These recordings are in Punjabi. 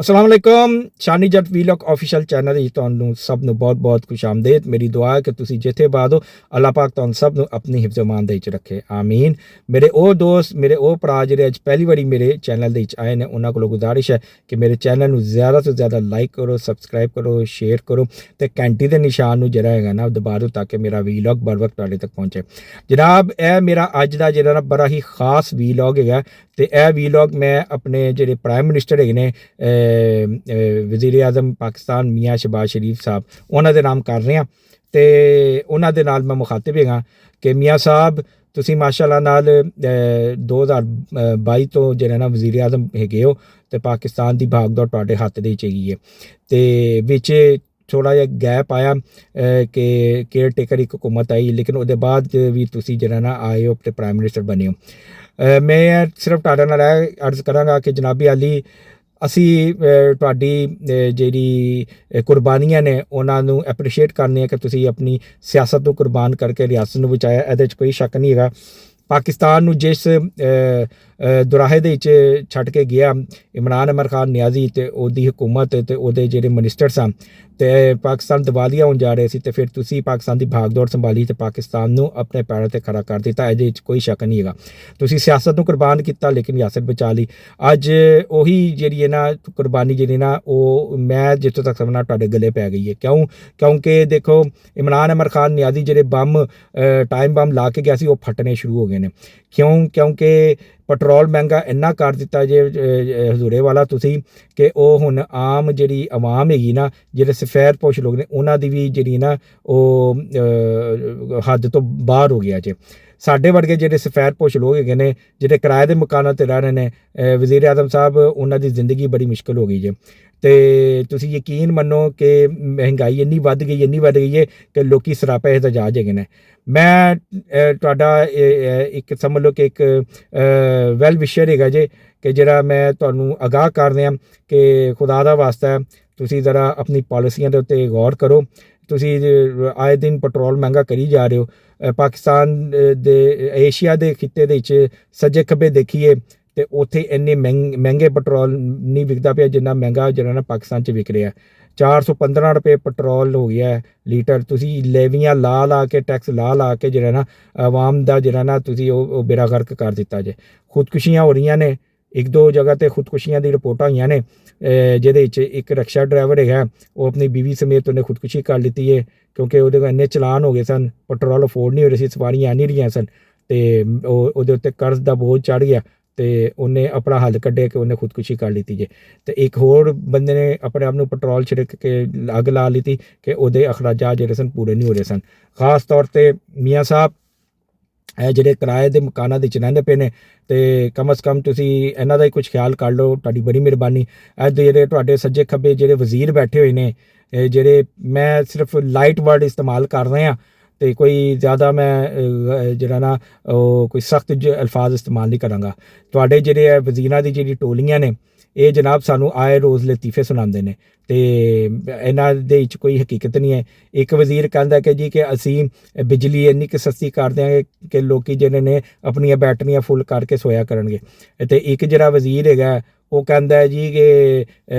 अस्सलाम वालेकुम शानी जट वीलॉग ऑफिशियल चैनल ही ਤੁਹਾਨੂੰ ਸਭ ਨੂੰ ਬਹੁਤ ਬਹੁਤ ਖੁਸ਼ਾਮਦੀਦ। ਮੇਰੀ ਦੁਆ ਹੈ ਕਿ ਤੁਸੀਂ ਜਿੱਥੇ ਬਾਦ ਹੋ ਅੱਲਾਹ ਪਾਕ ਤੁਹਾਨੂੰ ਸਭ ਨੂੰ ਆਪਣੀ ਹਿਫਜ਼ ਅਮਾਨ ਦੇ ਵਿੱਚ ਰੱਖੇ ਆਮੀਨ। ਮੇਰੇ ਉਹ ਦੋਸਤ ਮੇਰੇ ਉਹ ਭਰਾ ਜਿਹੜੇ ਅੱਜ ਪਹਿਲੀ ਵਾਰੀ ਮੇਰੇ ਚੈਨਲ ਦੇ ਵਿੱਚ ਆਏ ਨੇ ਉਹਨਾਂ ਕੋਲੋਂ ਗੁਜ਼ਾਰਿਸ਼ ਹੈ ਕਿ ਮੇਰੇ ਚੈਨਲ ਨੂੰ ਜ਼ਿਆਦਾ ਤੋਂ ਜ਼ਿਆਦਾ ਲਾਈਕ ਕਰੋ, ਸਬਸਕ੍ਰਾਈਬ ਕਰੋ, ਸ਼ੇਅਰ ਕਰੋ ਤੇ ਘੰਟੀ ਦੇ ਨਿਸ਼ਾਨ ਨੂੰ ਜਿਹੜਾ ਹੈਗਾ ਨਾ ਦਬਾ ਦਿਓ ਤਾਂ ਕਿ ਮੇਰਾ ਵੀਲੌਗ बर वक्त ਤੁਹਾਡੇ ਤੱਕ ਪਹੁੰਚੇ। ਜਨਾਬ ਇਹ ਮੇਰਾ ਅੱਜ ਦਾ ਜਿਹੜਾ ਬੜਾ ਹੀ ਖਾਸ ਵੀਲੌਗ ਹੈਗਾ ਤੇ ਇਹ ਵੀਲੌਗ ਮੈਂ ਆਪਣੇ ਜਿਹੜੇ ਪ੍ਰਾਈਮ ਮਿਨਿਸਟਰ ਹੈਗੇ ਨੇ ਵਜ਼ੀਰ ਆਜ਼ਮ ਪਾਕਿਸਤਾਨ ਮੀਆਂ ਸ਼ਹਬਾਜ਼ ਸ਼ਰੀਫ ਸਾਹਿਬ ਉਹਨਾਂ ਦੇ ਨਾਮ ਕਰ ਰਹੇ ਹਾਂ ਤੇ ਉਹਨਾਂ ਦੇ ਨਾਲ ਮੈਂ ਮੁਖਾਤਿਬ ਹੈਗਾ ਕਿ ਮੀਆਂ ਸਾਹਿਬ ਤੁਸੀਂ ਮਾਸ਼ਾਅੱਲਾ ਨਾਲ 2022 ਤੋਂ ਜਿਹੜਾ ਨਾ ਵਜ਼ੀਰ ਆਜ਼ਮ ਹੈਗੇ ਹੋ ਤੇ ਪਾਕਿਸਤਾਨ ਦੀ ਭਾਗ ਦੌੜ ਤੁਹਾਡੇ ਹੱਥ ਦੇ ਵਿੱਚ ਹੈਗੀ ਹੈ ਤੇ ਵਿੱਚ ਥੋੜਾ ਜਿਹਾ ਗੈਪ ਆਇਆ ਕਿ ਕੇਅਰ ਟੇਕਰ ਇੱਕ ਹੁਕੂਮਤ ਆਈ ਲੇਕਿਨ ਉਹਦੇ ਬਾਅਦ ਵੀ ਤੁਸੀਂ ਜਿਹੜਾ ਨਾ ਆਏ ਹੋ ਤੇ ਪ੍ਰਾਈਮ ਮਿਨਿਸਟਰ ਬਣੇ ਹੋ। ਮੈਂ ਸਿਰਫ ਤੁਹਾਡੇ ਨਾਲ ਅਰਜ਼ ਕਰਾਂਗਾ ਕਿ ਜਨਾਬੀ ਆਲੀ ਅਸੀਂ ਤੁਹਾਡੀ ਜਿਹੜੀ ਕੁਰਬਾਨੀਆਂ ਨੇ ਉਹਨਾਂ ਨੂੰ ਐਪਰੀਸ਼ੀਏਟ ਕਰਨੇ ਆ ਕਿ ਤੁਸੀਂ ਆਪਣੀ ਸਿਆਸਤ ਨੂੰ ਕੁਰਬਾਨ ਕਰਕੇ ਰਿਆਸਤ ਨੂੰ ਬਚਾਇਆ। ਇਹਦੇ 'ਚ ਕੋਈ ਸ਼ੱਕ ਨਹੀਂ ਹੈਗਾ। ਪਾਕਿਸਤਾਨ ਨੂੰ ਜਿਸ ਦੁਰਾਹੇ ਦੇ ਵਿੱਚ ਛੱਡ ਕੇ ਗਿਆ ਇਮਰਾਨ ਅਮਰ ਖਾਨ ਨਿਆਜ਼ੀ ਤੇ ਉਹਦੀ ਹਕੂਮਤ ਤੇ ਉਹਦੇ ਜਿਹੜੇ ਮਿਨਿਸਟਰ ਸਨ ਤੇ ਪਾਕਿਸਤਾਨ ਦਿਵਾਲੀਆ ਹੋਣ ਜਾ ਰਹੇ ਸੀ ਤੇ ਫਿਰ ਤੁਸੀਂ ਪਾਕਿਸਤਾਨ ਦੀ ਭਾਗ ਦੌੜ ਸੰਭਾਲੀ ਤੇ ਪਾਕਿਸਤਾਨ ਨੂੰ ਆਪਣੇ ਪੈਰਾਂ ਤੇ ਖੜਾ ਕਰ ਦਿੱਤਾ। ਇਹਦੇ ਵਿੱਚ ਕੋਈ ਸ਼ੱਕ ਨਹੀਂ ਹੈਗਾ। ਤੁਸੀਂ ਸਿਆਸਤ ਨੂੰ ਕੁਰਬਾਨ ਕੀਤਾ ਲੇਕਿਨ ਰਿਆਸਤ ਬਚਾ ਲਈ। ਅੱਜ ਉਹੀ ਜਿਹੜੀ ਹੈ ਨਾ ਕੁਰਬਾਨੀ ਜਿਹੜੀ ਨਾ ਉਹ ਮੈਂ ਜਿੱਥੋਂ ਤੱਕ ਸਮਝਣਾ ਤੁਹਾਡੇ ਗਲੇ ਪੈ ਗਈ ਹੈ। ਕਿਉਂਕਿ ਦੇਖੋ ਇਮਰਾਨ ਅਮਰ ਖਾਨ ਨਿਆਜ਼ੀ ਜਿਹੜੇ ਬੰਮ ਟਾਈਮ ਬੰਮ ਲਾ ਕੇ ਗਿਆ ਸੀ ਉਹ ਫਟਣੇ ਸ਼ੁਰੂ ਹੋ ਗਏ ਨੇ। ਕਿਉਂਕਿ ਪੈਟਰੋਲ ਮਹਿੰਗਾ ਇੰਨਾ ਕਰ ਦਿੱਤਾ ਜੇ ਹਜ਼ੂਰੇ ਵਾਲਾ ਤੁਸੀਂ ਕਿ ਉਹ ਹੁਣ ਆਮ ਜਿਹੜੀ ਆਵਾਮ ਹੈਗੀ ਨਾ ਜਿਹੜੇ ਸਫੈਦ ਪੋਸ਼ ਲੋਕ ਨੇ ਉਹਨਾਂ ਦੀ ਵੀ ਜਿਹੜੀ ਨਾ ਉਹ ਹੱਦ ਤੋਂ ਬਾਹਰ ਹੋ ਗਿਆ ਜੇ। ਸਾਡੇ ਵਰਗੇ ਜਿਹੜੇ ਸਫੈਦ ਪੋਸ਼ ਲੋਕ ਹੈਗੇ ਨੇ ਜਿਹੜੇ ਕਿਰਾਏ ਦੇ ਮਕਾਨਾਂ 'ਤੇ ਰਹਿ ਰਹੇ ਨੇ ਵਜ਼ੀਰ ਆਜ਼ਮ ਸਾਹਿਬ ਉਹਨਾਂ ਦੀ ਜ਼ਿੰਦਗੀ ਬੜੀ ਮੁਸ਼ਕਿਲ ਹੋ ਗਈ ਜੇ ਤੇ ਤੁਸੀਂ ਯਕੀਨ ਮੰਨੋ ਕਿ ਮਹਿੰਗਾਈ ਇੰਨੀ ਵੱਧ ਗਈ ਹੈ ਕਿ ਲੋਕੀ ਸਰਾਪੇ ਇਹਤਜਾਜ ਹੈਗੇ ਨੇ। ਮੈਂ ਤੁਹਾਡਾ ਇੱਕ ਸਮਝ ਲਓ ਕਿ ਇੱਕ ਵੈਲ ਵਿਸ਼ਰ ਹੈਗਾ ਜੇ ਕਿ ਜਿਹੜਾ ਮੈਂ ਤੁਹਾਨੂੰ ਆਗਾਹ ਕਰ ਰਿਹਾ ਕਿ ਖੁਦਾ ਦਾ ਵਾਸਤਾ ਤੁਸੀਂ ਜ਼ਰਾ ਆਪਣੀ ਪਾਲਿਸੀਆਂ ਦੇ ਉੱਤੇ ਗੌਰ ਕਰੋ। ਤੁਸੀਂ ਆਏ ਦਿਨ ਪੈਟਰੋਲ ਮਹਿੰਗਾ ਕਰੀ ਜਾ ਰਹੇ ਹੋ। ਪਾਕਿਸਤਾਨ ਦੇ ਏਸ਼ੀਆ ਦੇ ਖਿੱਤੇ ਦੇ ਵਿੱਚ ਸੱਜੇ ਖੱਬੇ ਦੇਖੀਏ ਤੇ ਉੱਥੇ ਇੰਨੇ ਮਹਿੰਗੇ ਪੈਟਰੋਲ ਨਹੀਂ ਵਿਕਦਾ ਪਿਆ ਜਿੰਨਾ ਮਹਿੰਗਾ ਜਿਹੜਾ ਨਾ ਪਾਕਿਸਤਾਨ 'ਚ ਵਿਕ ਰਿਹਾ। 415 ਰੁਪਏ ਪੈਟਰੋਲ ਹੋ ਗਿਆ ਲੀਟਰ। ਤੁਸੀਂ ਲੈਵੀਆਂ ਲਾ ਕੇ ਟੈਕਸ ਲਾ ਕੇ ਜਿਹੜਾ ਨਾ ਆਵਾਮ ਦਾ ਜਿਹੜਾ ਨਾ ਤੁਸੀਂ ਉਹ ਬੇੜਾ ਗਰਕ ਕਰ ਦਿੱਤਾ ਜੇ। ਖੁਦਕੁਸ਼ੀਆਂ ਹੋ ਰਹੀਆਂ ਨੇ, ਇੱਕ ਦੋ ਜਗ੍ਹਾ 'ਤੇ ਖੁਦਕੁਸ਼ੀਆਂ ਦੀ ਰਿਪੋਰਟਾਂ ਹੋਈਆਂ ਨੇ ਜਿਹਦੇ ਵਿੱਚ ਇੱਕ ਰਕਸ਼ਾ ਡਰਾਈਵਰ ਹੈਗਾ ਉਹ ਆਪਣੀ ਬੀਵੀ ਸਮੇਤ ਉਹਨੇ ਖੁਦਕੁਸ਼ੀ ਕਰ ਲਿੱਤੀ ਹੈ ਕਿਉਂਕਿ ਉਹਦੇ ਕੋਲ ਇੰਨੇ ਚਲਾਨ ਹੋ ਗਏ ਸਨ, ਪੈਟਰੋਲ ਅਫੋਰਡ ਨਹੀਂ ਹੋ ਰਹੀ ਸੀ, ਸਵਾਰੀਆਂ ਆ ਨਹੀਂ ਰਹੀਆਂ ਸਨ ਤੇ ਉਹਦੇ ਉੱਤੇ ਕਰਜ਼ ਦਾ ਬੋਝ ਚੜ੍ਹ ਗਿਆ ਤੇ ਉਹਨੇ ਆਪਣਾ ਹੱਲ ਕੱਢਿਆ ਕਿ ਉਹਨੇ ਖੁਦਕੁਸ਼ੀ ਕਰ ਲਿੱਤੀ ਜੇ। ਤੇ ਇੱਕ ਹੋਰ ਬੰਦੇ ਨੇ ਆਪਣੇ ਆਪ ਨੂੰ ਪੈਟਰੋਲ ਛਿੜਕ ਕੇ ਅੱਗ ਲਾ ਲਿੱਤੀ ਕਿ ਉਹਦੇ ਅਖਰਾਜਾਤ ਜਿਹੜੇ ਸਨ ਪੂਰੇ ਨਹੀਂ ਹੋ ਰਹੇ ਸਨ। ਖਾਸ ਤੌਰ 'ਤੇ ਮੀਆਂ ਸਾਹਿਬ ਇਹ ਜਿਹੜੇ ਕਿਰਾਏ ਦੇ ਮਕਾਨਾਂ ਦੇ ਵਿੱਚ ਰਹਿੰਦੇ ਪਏ ਨੇ ਤੇ ਕਮ ਅਜ਼ ਕਮ ਤੁਸੀਂ ਇਹਨਾਂ ਦਾ ਹੀ ਕੁਝ ਖਿਆਲ ਕਰ ਲਓ, ਤੁਹਾਡੀ ਬੜੀ ਮਿਹਰਬਾਨੀ। ਅੱਜ ਜਿਹੜੇ ਤੁਹਾਡੇ ਸੱਜੇ ਖੱਬੇ ਜਿਹੜੇ ਵਜ਼ੀਰ ਬੈਠੇ ਹੋਏ ਨੇ ਜਿਹੜੇ ਮੈਂ ਸਿਰਫ ਲਾਈਟ ਵਰਡ ਇਸਤੇਮਾਲ ਕਰ ਰਿਹਾ ਤੇ ਕੋਈ ਜ਼ਿਆਦਾ ਮੈਂ ਜਿਹੜਾ ਨਾ ਉਹ ਕੋਈ ਸਖਤ ਅਲਫਾਜ਼ ਇਸਤੇਮਾਲ ਨਹੀਂ ਕਰਾਂਗਾ। ਤੁਹਾਡੇ ਜਿਹੜੇ ਵਜ਼ੀਰਾਂ ਦੀ ਜਿਹੜੀ ਟੋਲੀਆਂ ਨੇ ਇਹ ਜਨਾਬ ਸਾਨੂੰ ਆਏ ਰੋਜ਼ ਲਤੀਫੇ ਸੁਣਾਉਂਦੇ ਨੇ ਤੇ ਇਹਨਾਂ ਦੇ ਵਿੱਚ ਕੋਈ ਹਕੀਕਤ ਨਹੀਂ ਹੈ। ਇੱਕ ਵਜ਼ੀਰ ਕਹਿੰਦਾ ਕਿ ਜੀ ਕਿ ਅਸੀਂ ਬਿਜਲੀ ਇੰਨੀ ਕੁ ਸਸਤੀ ਕਰ ਦਿਆਂਗੇ ਕਿ ਲੋਕੀ ਜਿਹੜੇ ਨੇ ਆਪਣੀਆਂ ਬੈਟਰੀਆਂ ਫੁੱਲ ਕਰਕੇ ਸੋਇਆ ਕਰਨਗੇ ਤੇ ਇੱਕ ਜਿਹੜਾ ਵਜ਼ੀਰ ਹੈਗਾ ਉਹ ਕਹਿੰਦਾ ਹੈ ਜੀ ਕਿ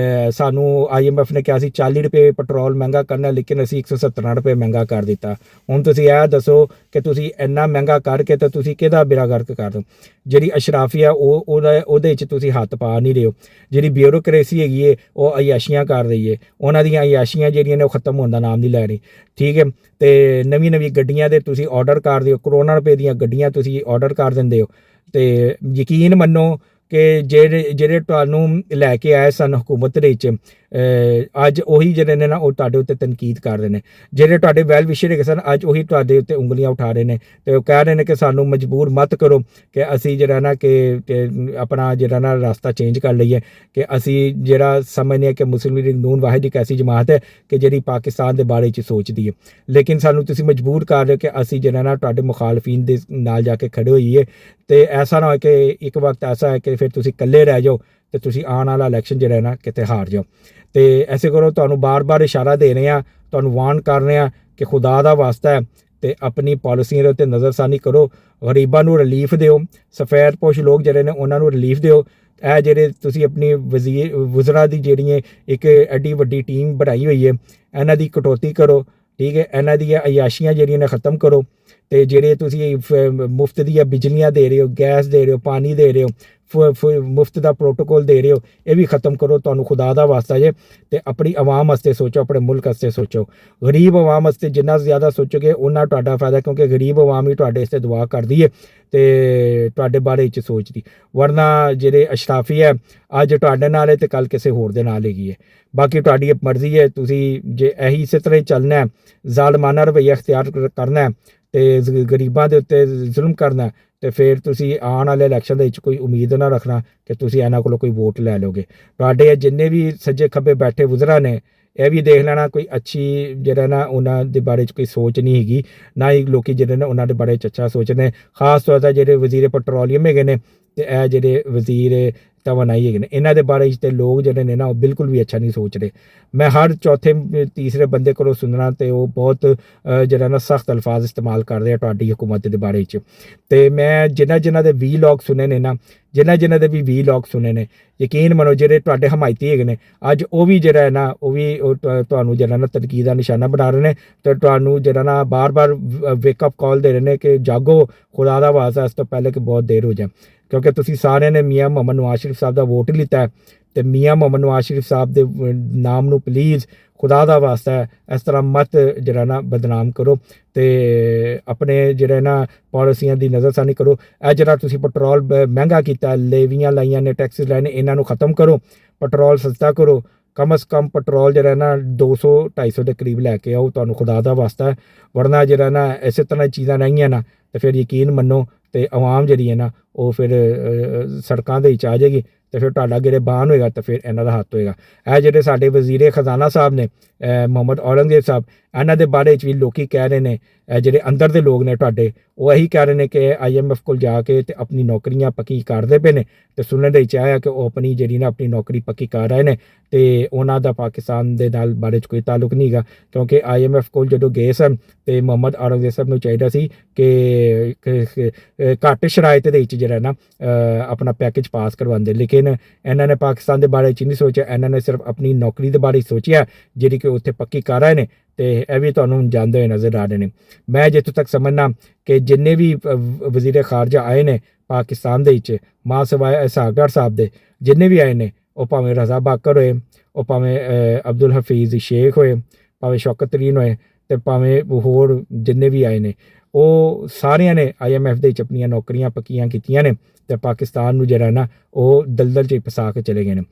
ਸਾਨੂੰ IMF ਨੇ ਕਿਹਾ ਸੀ 40 ਰੁਪਏ ਪੈਟਰੋਲ ਮਹਿੰਗਾ ਕਰਨਾ ਲੇਕਿਨ ਅਸੀਂ 170 ਰੁਪਏ ਮਹਿੰਗਾ ਕਰ ਦਿੱਤਾ। ਹੁਣ ਤੁਸੀਂ ਇਹ ਦੱਸੋ ਕਿ ਤੁਸੀਂ ਇੰਨਾ ਮਹਿੰਗਾ ਕਰਕੇ ਤਾਂ ਤੁਸੀਂ ਕਿਹਦਾ ਬੇੜਾ ਗਰਕ ਕਰ ਦਿਓ। ਜਿਹੜੀ ਅਸ਼ਰਾਫੀਆ ਉਹਦੇ ਵਿੱਚ ਤੁਸੀਂ ਹੱਥ ਪਾ ਨਹੀਂ ਰਹੇ ਹੋ। ਜਿਹੜੀ ਬਿਊਰੋਕਰੇਸੀ ਹੈਗੀ ਹੈ ਉਹ ਅਯਾਸ਼ੀਆਂ ਕਰ ਰਹੀ ਹੈ, ਉਹਨਾਂ ਦੀਆਂ ਅਯਾਸ਼ੀਆਂ ਜਿਹੜੀਆਂ ਨੇ ਉਹ ਖਤਮ ਹੋਣ ਦਾ ਨਾਮ ਨਹੀਂ ਲੈ ਰਹੀ। ਠੀਕ ਹੈ ਤੇ ਨਵੀਂ ਗੱਡੀਆਂ ਦੇ ਤੁਸੀਂ ਆਰਡਰ ਕਰ ਦਿਓ, ਕਰੋੜਾਂ ਰੁਪਏ ਦੀਆਂ ਗੱਡੀਆਂ ਤੁਸੀਂ ਆਰਡਰ ਕਰ ਦਿੰਦੇ ਹੋ ਤੇ ਯਕੀਨ ਮੰਨੋ ਕਿ ਜਿਹੜੇ ਤੁਹਾਨੂੰ ਲੈ ਕੇ ਆਏ ਸਨ ਹਕੂਮਤ ਦੇ ਵਿੱਚ ਅੱਜ ਉਹੀ ਜਿਹੜੇ ਨੇ ਨਾ ਉਹ ਤੁਹਾਡੇ ਉੱਤੇ ਤਨਕੀਦ ਕਰ ਰਹੇ ਨੇ। ਜਿਹੜੇ ਤੁਹਾਡੇ ਵੈਲ ਵਿਸ਼ਰ ਹੈਗੇ ਸਨ ਅੱਜ ਉਹੀ ਤੁਹਾਡੇ ਉੱਤੇ ਉਂਗਲੀਆਂ ਉਠਾ ਰਹੇ ਨੇ ਤੇ ਉਹ ਕਹਿ ਰਹੇ ਨੇ ਕਿ ਸਾਨੂੰ ਮਜਬੂਰ ਮਤ ਕਰੋ ਕਿ ਅਸੀਂ ਜਿਹੜਾ ਨਾ ਕਿ ਆਪਣਾ ਜਿਹੜਾ ਨਾ ਰਸਤਾ ਚੇਂਜ ਕਰ ਲਈਏ ਕਿ ਅਸੀਂ ਜਿਹੜਾ ਸਮਝਦੇ ਹਾਂ ਕਿ ਮੁਸਲਿਮ ਲੀਗ ਨੂਨ ਵਾਹਿਦ ਇੱਕ ਐਸੀ ਜਮਾਤ ਹੈ ਕਿ ਜਿਹੜੀ ਪਾਕਿਸਤਾਨ ਦੇ ਬਾਰੇ 'ਚ ਸੋਚਦੀ ਹੈ ਲੇਕਿਨ ਸਾਨੂੰ ਤੁਸੀਂ ਮਜਬੂਰ ਕਰ ਰਹੇ ਹੋ ਕਿ ਅਸੀਂ ਜਿਹੜਾ ਨਾ ਤੁਹਾਡੇ ਮੁਖਾਲਫੀਨ ਦੇ ਨਾਲ ਜਾ ਕੇ ਖੜੇ ਹੋਈਏ ਤੇ ਐਸਾ ਨਾ ਹੋਏ ਕਿ ਇੱਕ ਵਕਤ ਐਸਾ ਹੈ ਕਿ ਫਿਰ ਤੁਸੀਂ ਇਕੱਲੇ ਰਹਿ ਜਾਓ ਤੇ ਤੁਸੀਂ ਆਉਣ ਵਾਲਾ ਇਲੈਕਸ਼ਨ ਜਿਹੜਾ ਨਾ ਕਿਤੇ ਹਾਰ ਜਾਓ। ਤੇ ਐਸੇ ਕਰੋ ਤੁਹਾਨੂੰ ਬਾਰ-ਬਾਰ ਇਸ਼ਾਰਾ ਦੇ ਰਹੇ ਹਾਂ, ਤੁਹਾਨੂੰ ਵਾਰਨ ਕਰ ਰਹੇ ਹਾਂ ਕਿ ਖੁਦਾ ਦਾ ਵਾਸਤਾ ਹੈ ਤੇ ਆਪਣੀ ਪਾਲਿਸੀਆਂ ਦੇ ਉੱਤੇ ਨਜ਼ਰਸਾਨੀ ਕਰੋ, ਗਰੀਬਾਂ ਨੂੰ ਰਿਲੀਫ ਦਿਓ, ਸਫੈਦ ਪੋਸ਼ ਲੋਕ ਜਿਹੜੇ ਨੇ ਉਹਨਾਂ ਨੂੰ ਰਿਲੀਫ ਦਿਓ ਇਹ ਜਿਹੜੇ ਤੁਸੀਂ ਆਪਣੀ ਵਜ਼ੀਰਾਂ ਦੀ ਜਿਹੜੀਆਂ ਇੱਕ ਐਡੀ ਵੱਡੀ ਟੀਮ ਬਣਾਈ ਹੋਈ ਹੈ, ਇਹਨਾਂ ਦੀ ਕਟੌਤੀ ਕਰੋ, ਠੀਕ ਹੈ। ਇਹਨਾਂ ਦੀਆਂ ਅਯਾਸ਼ੀਆਂ ਜਿਹੜੀਆਂ ਨੇ ਖ਼ਤਮ ਕਰੋ। ਤੇ ਜਿਹੜੇ ਤੁਸੀਂ ਮੁਫਤ ਦੀਆਂ ਬਿਜਲੀਆਂ ਦੇ ਰਹੇ ਹੋ, ਗੈਸ ਦੇ ਰਹੇ ਹੋ, ਪਾਣੀ ਦੇ ਰਹੇ ਹੋ, ਮੁਫਤ ਦਾ ਪ੍ਰੋਟੋਕੋਲ ਦੇ ਰਹੇ ਹੋ, ਇਹ ਵੀ ਖਤਮ ਕਰੋ। ਤੁਹਾਨੂੰ ਖੁਦਾ ਦਾ ਵਾਸਤਾ ਜੇ ਤੇ ਆਪਣੀ ਆਵਾਮ ਵਾਸਤੇ ਸੋਚੋ, ਆਪਣੇ ਮੁਲਕ ਵਾਸਤੇ ਸੋਚੋ। ਗਰੀਬ ਆਵਾਮ ਵਾਸਤੇ ਜਿੰਨਾ ਜ਼ਿਆਦਾ ਸੋਚੋਗੇ ਉਹਨਾਂ ਤੁਹਾਡਾ ਫਾਇਦਾ, ਕਿਉਂਕਿ ਗਰੀਬ ਆਵਾਮ ਹੀ ਤੁਹਾਡੇ ਵਾਸਤੇ ਦੁਆ ਕਰਦੀ ਹੈ ਤੇ ਤੁਹਾਡੇ ਬਾਰੇ 'ਚ ਸੋਚਦੀ। ਵਰਨਾ ਜਿਹੜੇ ਅਸ਼ਰਾਫੀ ਹੈ ਅੱਜ ਤੁਹਾਡੇ ਨਾਲ ਹੈ ਤੇ ਕੱਲ ਕਿਸੇ ਹੋਰ ਦੇ ਨਾਲ ਹੈਗੀ ਹੈ। ਬਾਕੀ ਤੁਹਾਡੀ ਮਰਜ਼ੀ ਹੈ, ਤੁਸੀਂ ਜੇ ਇਹੀ ਇਸੇ ਤਰ੍ਹਾਂ ਹੀ ਚੱਲਣਾ ਹੈ, ਜ਼ਾਲਮਾਨਾ ਰਵੱਈਆ ਅਖਤਿਆਰ ਕਰਨਾ ਤੇ ਗਰੀਬਾਂ ਦੇ ਉੱਤੇ ਜ਼ੁਲਮ ਕਰਨਾ, ਤੇ ਫਿਰ ਤੁਸੀਂ ਆਉਣ ਵਾਲੇ ਇਲੈਕਸ਼ਨ ਦੇ ਵਿੱਚ ਕੋਈ ਉਮੀਦ ਨਾ ਰੱਖਣਾ ਕਿ ਤੁਸੀਂ ਇਹਨਾਂ ਕੋਲੋਂ ਕੋਈ ਵੋਟ ਲੈ ਲਓਗੇ। ਤੁਹਾਡੇ ਜਿੰਨੇ ਵੀ ਸੱਜੇ ਖੱਬੇ ਬੈਠੇ ਵਜ਼ਰਾ ਨੇ ਇਹ ਵੀ ਦੇਖ ਲੈਣਾ ਕੋਈ ਅੱਛੀ ਜਿਹੜਾ ਨਾ ਉਹਨਾਂ ਦੇ ਬਾਰੇ 'ਚ ਕੋਈ ਸੋਚ ਨਹੀਂ ਹੈਗੀ, ਨਾ ਹੀ ਲੋਕ ਜਿਹੜੇ ਨੇ ਉਹਨਾਂ ਦੇ ਬਾਰੇ 'ਚ ਅੱਛਾ ਸੋਚਦੇ। ਖਾਸ ਤੌਰ 'ਤੇ ਜਿਹੜੇ ਵਜ਼ੀਰ ਪੈਟਰੋਲੀਅਮ ਹੈਗੇ ਨੇ ਤੇ ਇਹ ਜਿਹੜੇ ਵਜ਼ੀਰ ਤਵਾਨਾਈ ਹੈਗੇ ਨੇ, ਇਹਨਾਂ ਦੇ ਬਾਰੇ 'ਚ ਤੇ ਲੋਕ ਜਿਹੜੇ ਨੇ ਨਾ ਉਹ ਬਿਲਕੁਲ ਵੀ ਅੱਛਾ ਨਹੀਂ ਸੋਚ ਰਹੇ। ਮੈਂ ਹਰ ਚੌਥੇ ਤੀਸਰੇ ਬੰਦੇ ਕੋਲੋਂ ਸੁਣਨਾ ਤੇ ਉਹ ਬਹੁਤ ਜਿਹੜਾ ਨਾ ਸਖਤ ਅਲਫਾਜ਼ ਇਸਤੇਮਾਲ ਕਰਦੇ ਆ ਤੁਹਾਡੀ ਹਕੂਮਤ ਦੇ ਬਾਰੇ 'ਚ। ਤੇ ਮੈਂ ਜਿਨ੍ਹਾਂ ਦੇ ਵੀਲੌਗ ਸੁਣੇ ਨੇ ਨਾ, ਜਿਨ੍ਹਾਂ ਦੇ ਵੀ ਵੀਲੌਗ ਸੁਣੇ ਨੇ, ਯਕੀਨ ਮੰਨੋ ਜਿਹੜੇ ਤੁਹਾਡੇ ਹਮਾਇਤੀ ਹੈਗੇ ਨੇ ਅੱਜ ਉਹ ਵੀ ਜਿਹੜਾ ਹੈ ਨਾ ਉਹ ਤੁਹਾਨੂੰ ਜਿਹੜਾ ਨਾ ਤਨਕੀਦ ਦਾ ਨਿਸ਼ਾਨਾ ਬਣਾ ਰਹੇ ਨੇ ਤੇ ਤੁਹਾਨੂੰ ਜਿਹੜਾ ਨਾ ਬਾਰ-ਬਾਰ ਵੇਕਅਪ ਕਾਲ ਦੇ ਰਹੇ ਨੇ ਕਿ ਜਾਗੋ, ਖੁਦਾ ਦਾ ਵਾਸਤਾ, ਇਸ ਤੋਂ ਪਹਿਲੇ ਕਿ ਬਹੁਤ ਦੇਰ ਹੋ ਜਾਏ। ਕਿਉਂਕਿ ਤੁਸੀਂ ਸਾਰਿਆਂ ਨੇ ਮੀਆਂ ਮੁਹੰਮਦ ਨਵਾਜ਼ ਸ਼ਰੀਫ ਸਾਹਿਬ ਦਾ ਵੋਟ ਲਿੱਤਾ ਹੈ ਤੇ ਮੀਆਂ ਮੁਹੰਮਦ ਨਵਾਜ਼ ਸ਼ਰੀਫ ਸਾਹਿਬ ਦੇ ਨਾਮ ਨੂੰ ਪਲੀਜ਼ ਖੁਦਾ ਦਾ ਵਾਸਤਾ ਇਸ ਤਰ੍ਹਾਂ ਮਤ ਜਿਹੜਾ ਨਾ ਬਦਨਾਮ ਕਰੋ ਤੇ ਆਪਣੇ ਜਿਹੜੇ ਨਾ ਪਾਲਿਸੀਆਂ ਦੀ ਨਜ਼ਰਸਾਨੀ ਕਰੋ। ਇਹ ਜਿਹੜਾ ਤੁਸੀਂ ਪੈਟਰੋਲ ਮਹਿੰਗਾ ਕੀਤਾ, ਲੇਵੀਆਂ ਲਾਈਆਂ ਨੇ, ਟੈਕਸਿਸ ਲਾਏ ਨੇ, ਇਹਨਾਂ ਨੂੰ ਖ਼ਤਮ ਕਰੋ। ਪੈਟਰੋਲ ਸਸਤਾ ਕਰੋ। ਕਮ ਅਜ਼ ਕਮ ਪੈਟਰੋਲ ਜਿਹੜਾ ਨਾ 200-250 ਦੇ ਕਰੀਬ ਲੈ ਕੇ ਆਓ, ਤੁਹਾਨੂੰ ਖੁਦਾ ਦਾ ਵਾਸਤਾ। ਵਰਨਾ ਜਿਹੜਾ ਨਾ ਇਸੇ ਤਰ੍ਹਾਂ ਚੀਜ਼ਾਂ ਰਹੀਆਂ ਨਾ ਤੇ ਫਿਰ ਯਕੀਨ ਮੰਨੋ ਤੇ ਆਵਾਮ ਜਿਹੜੀ ਹੈ ਨਾ ਉਹ ਫਿਰ ਸੜਕਾਂ ਦੇ ਵਿੱਚ ਆ ਜਾਏਗੀ ਤੇ ਫਿਰ ਤੁਹਾਡਾ ਗਿਰਬਾਨ ਹੋਏਗਾ ਤੇ ਫਿਰ ਇਹਨਾਂ ਦਾ ਹੱਥ ਹੋਏਗਾ। ਇਹ ਜਿਹੜੇ ਸਾਡੇ ਵਜ਼ੀਰ ਖਜ਼ਾਨਾ ਸਾਹਿਬ ਨੇ ਮੁਹੰਮਦ ਔਰੰਗਜ਼ੇਬ ਸਾਹਿਬ, ਇਹਨਾਂ ਦੇ ਬਾਰੇ 'ਚ ਵੀ ਲੋਕੀ ਕਹਿ ਰਹੇ ਨੇ, ਜਿਹੜੇ ਅੰਦਰ ਦੇ ਲੋਕ ਨੇ ਤੁਹਾਡੇ ਉਹ ਇਹੀ ਕਹਿ ਰਹੇ ਨੇ ਕਿ IMF ਕੋਲ ਜਾ ਕੇ ਤੇ ਆਪਣੀ ਨੌਕਰੀਆਂ ਪੱਕੀ ਕਰਦੇ ਪਏ ਨੇ ਤੇ ਸੁਣਨ ਦੇ ਵਿੱਚ ਆਇਆ ਕਿ ਉਹ ਆਪਣੀ ਜਿਹੜੀ ਨਾ ਆਪਣੀ ਨੌਕਰੀ ਪੱਕੀ ਕਰ ਰਹੇ ਨੇ ਤੇ ਉਹਨਾਂ ਦਾ ਪਾਕਿਸਤਾਨ ਦੇ ਨਾਲ ਬਾਰੇ 'ਚ ਕੋਈ ਤਾਲੁਕ ਨਹੀਂ ਹੈਗਾ। ਕਿਉਂਕਿ IMF ਕੋਲ ਜਦੋਂ ਗਏ ਸਨ ਤੇ ਮੁਹੰਮਦ ਔਰੰਗਜ਼ੇਬ ਸਾਹਿਬ ਨੂੰ ਚਾਹੀਦਾ ਸੀ ਕਿ ਘੱਟ ਸ਼ਰਾਇਤ ਦੇ ਵਿੱਚ ਜਿਹੜਾ ਨਾ ਆਪਣਾ ਪੈਕੇਜ ਪਾਸ ਕਰਵਾਉਂਦੇ, ਲੇਕਿਨ ਇਹਨਾਂ ਨੇ ਪਾਕਿਸਤਾਨ ਦੇ ਬਾਰੇ 'ਚ ਨਹੀਂ ਸੋਚਿਆ। ਇਹਨਾਂ ਨੇ ਸਿਰਫ ਆਪਣੀ ਨੌਕਰੀ ਦੇ ਬਾਰੇ ਸੋਚਿਆ ਜਿਹੜੀ ਕਿ ਉੱਥੇ ਪੱਕੀ ਕਰ ਰਹੇ ਨੇ ਤੇ ਇਹ ਵੀ ਤੁਹਾਨੂੰ ਜਾਣਦੇ ਹੋਏ ਨਜ਼ਰ ਆ ਰਹੇ ਨੇ। ਮੈਂ ਜਿੱਥੋਂ ਤੱਕ ਸਮਝਣਾ ਕਿ ਜਿੰਨੇ ਵੀ ਵਜ਼ੀਰ ਖਾਰਜਾ ਆਏ ਨੇ ਪਾਕਿਸਤਾਨ ਦੇ ਵਿੱਚ, ਮਾਂ ਸਿਵਾਏ ਇਸਹਾਕ ਡਾਰ ਸਾਹਿਬ ਦੇ, ਜਿੰਨੇ ਵੀ ਆਏ ਨੇ, ਉਹ ਭਾਵੇਂ ਰਜ਼ਾ ਬਾਕਰ ਹੋਏ, ਉਹ ਭਾਵੇਂ ਅਬਦੁਲ ਹਫੀਜ਼ ਸ਼ੇਖ ਹੋਏ, ਭਾਵੇਂ ਸ਼ੌਕਤ ਤਰੀਨ ਹੋਏ ਤੇ ਭਾਵੇਂ ਹੋਰ ਜਿੰਨੇ ਵੀ ਆਏ ਨੇ, ਉਹ ਸਾਰਿਆਂ ਨੇ IMF ਦੇ ਵਿੱਚ ਆਪਣੀਆਂ ਨੌਕਰੀਆਂ ਪੱਕੀਆਂ ਕੀਤੀਆਂ ਨੇ ਤੇ ਪਾਕਿਸਤਾਨ ਨੂੰ ਜਿਹੜਾ ਨਾ ਉਹ ਦਲਦਲ 'ਚ ਫਸਾ ਕੇ ਚਲੇ ਗਏ ਨੇ।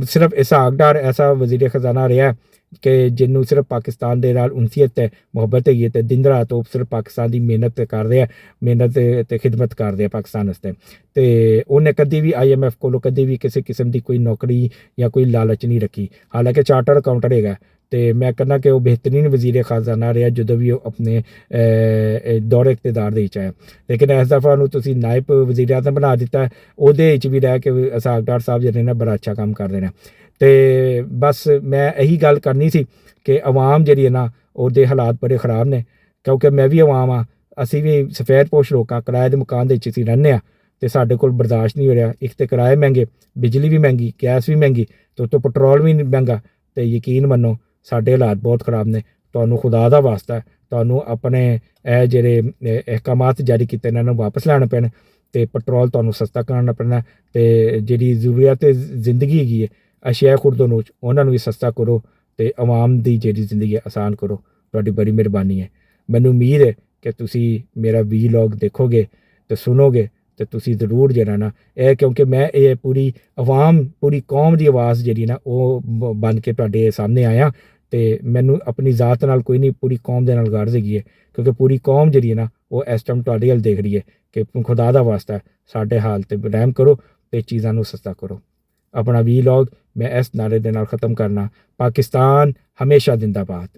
ਸਿਰਫ ਇਸਹਾਕ ਡਾਰ ਐਸਾ ਵਜ਼ੀਰ ਖਜ਼ਾਨਾ ਰਿਹਾ ਕਿ ਜਿਹਨੂੰ ਸਿਰਫ ਪਾਕਿਸਤਾਨ ਦੇ ਨਾਲ ਉਨਸੀਅਤ ਹੈ, ਮੁਹੱਬਤ ਹੈਗੀ ਤੇ ਦਿਨ ਰਾਤ ਉਹ ਸਿਰਫ ਪਾਕਿਸਤਾਨ ਦੀ ਮਿਹਨਤ ਕਰ ਰਿਹਾ, ਮਿਹਨਤ ਤੇ ਖਿਦਮਤ ਕਰ ਰਿਹਾ ਪਾਕਿਸਤਾਨ ਵਾਸਤੇ। ਤੇ ਉਹਨੇ ਕਦੀ ਵੀ IMF ਕੋਲੋਂ ਕਦੀ ਵੀ ਕਿਸੇ ਕਿਸਮ ਦੀ ਕੋਈ ਨੌਕਰੀ ਜਾਂ ਕੋਈ ਲਾਲਚ ਨਹੀਂ ਰੱਖੀ। ਹਾਲਾਂਕਿ ਚਾਰਟਰਡ ਅਕਾਊਂਟਰ ਹੈਗਾ ਤੇ ਮੈਂ ਕਹਿੰਦਾ ਕਿ ਉਹ ਬਿਹਤਰੀਨ ਵਜ਼ੀਰ ਖਜ਼ਾਨਾ ਰਿਹਾ ਜਦੋਂ ਵੀ ਉਹ ਆਪਣੇ ਦੌਰੇ ਇਕਤਦਾਰ ਦੇ ਵਿੱਚ ਆਇਆ। ਲੇਕਿਨ ਇਸ ਦਫਾ ਨੂੰ ਤੁਸੀਂ ਨਾਇਬ ਵਜ਼ੀਰ ਆਜ਼ਮ ਬਣਾ ਦਿੱਤਾ, ਉਹਦੇ ਵਿੱਚ ਵੀ ਰਹਿ ਕੇ ਇਸਹਾਕ ਡਾਰ ਸਾਹਿਬ ਜਿਹੜੇ ਨੇ ਬੜਾ ਅੱਛਾ ਕੰਮ ਕਰ ਰਹੇ ਨੇ। ਤੇ ਬਸ ਮੈਂ ਇਹੀ ਗੱਲ ਕਰਨੀ ਸੀ ਕਿ ਆਵਾਮ ਜਿਹੜੀ ਹੈ ਨਾ ਉਹਦੇ ਹਾਲਾਤ ਬੜੇ ਖ਼ਰਾਬ ਨੇ, ਕਿਉਂਕਿ ਮੈਂ ਵੀ ਆਵਾਮ ਹਾਂ, ਅਸੀਂ ਵੀ ਸਫੈਦ ਪੋਸ਼ ਲੋਕਾਂ, ਕਿਰਾਏ ਦੇ ਮਕਾਨ ਦੇ ਵਿੱਚ ਅਸੀਂ ਰਹਿੰਦੇ ਹਾਂ ਤੇ ਸਾਡੇ ਕੋਲ ਬਰਦਾਸ਼ਤ ਨਹੀਂ ਹੋ ਰਿਹਾ। ਇੱਕ ਤੇ ਕਿਰਾਏ ਮਹਿੰਗੇ, ਬਿਜਲੀ ਵੀ ਮਹਿੰਗੀ, ਗੈਸ ਵੀ ਮਹਿੰਗੀ ਤੇ ਉੱਤੋਂ ਪੈਟਰੋਲ ਵੀ ਮਹਿੰਗਾ। ਤੇ ਯਕੀਨ ਮੰਨੋ ਸਾਡੇ ਹਾਲਾਤ ਬਹੁਤ ਖ਼ਰਾਬ ਨੇ। ਤੁਹਾਨੂੰ ਖੁਦਾ ਦਾ ਵਾਸਤਾ, ਤੁਹਾਨੂੰ ਆਪਣੇ ਇਹ ਜਿਹੜੇ ਅਹਿਕਾਮਾਤ ਜਾਰੀ ਕੀਤੇ ਇਹਨਾਂ ਨੂੰ ਵਾਪਸ ਲੈਣੇ ਪੈਣ ਤੇ ਪੈਟਰੋਲ ਤੁਹਾਨੂੰ ਸਸਤਾ ਕਰਨਾ ਪੈਣਾ ਤੇ ਜਿਹੜੀ ਜ਼ਰੂਰੀਅਤ ਜ਼ਿੰਦਗੀ ਹੈਗੀ ਹੈ ਅਸ਼ਿਆ ਖੁਰਦਨੋਸ਼ ਉਹਨਾਂ ਨੂੰ ਵੀ ਸਸਤਾ ਕਰੋ ਤੇ ਆਵਾਮ ਦੀ ਜਿਹੜੀ ਜ਼ਿੰਦਗੀ ਹੈ ਆਸਾਨ ਕਰੋ। ਤੁਹਾਡੀ ਬੜੀ ਮਿਹਰਬਾਨੀ ਹੈ। ਮੈਨੂੰ ਉਮੀਦ ਹੈ ਕਿ ਤੁਸੀਂ ਮੇਰਾ ਵੀਲੌਗ ਦੇਖੋਗੇ ਤੇ ਸੁਣੋਗੇ ਤੇ ਤੁਸੀਂ ਜ਼ਰੂਰ ਜਿਹੜਾ ਨਾ ਇਹ, ਕਿਉਂਕਿ ਮੈਂ ਇਹ ਪੂਰੀ ਆਵਾਮ, ਪੂਰੀ ਕੌਮ ਦੀ ਆਵਾਜ਼ ਜਿਹੜੀ ਨਾ ਉਹ ਬਣ ਕੇ ਤੁਹਾਡੇ ਸਾਹਮਣੇ ਆਇਆ ਤੇ ਮੈਨੂੰ ਆਪਣੀ ਜ਼ਾਤ ਨਾਲ ਕੋਈ ਨਹੀਂ, ਪੂਰੀ ਕੌਮ ਦੇ ਨਾਲ ਗਰਜ਼ ਹੈਗੀ ਹੈ। ਕਿਉਂਕਿ ਪੂਰੀ ਕੌਮ ਜਿਹੜੀ ਹੈ ਨਾ ਉਹ ਇਸ ਟਾਈਮ ਤੁਹਾਡੇ ਵੱਲ ਦੇਖ ਰਹੀ ਹੈ ਕਿ ਖੁਦਾ ਦਾ ਵਾਸਤਾ ਸਾਡੇ ਹਾਲ ਤੇ ਰਹਿਮ ਕਰੋ ਤੇ ਚੀਜ਼ਾਂ ਨੂੰ ਸਸਤਾ ਕਰੋ। ਆਪਣਾ ਵੀਲੌਗ ਮੈਂ ਇਸ ਨਾਰੇ ਦੇ ਨਾਲ ख़त्म करना, पाकिस्तान हमेशा जिंदाबाद।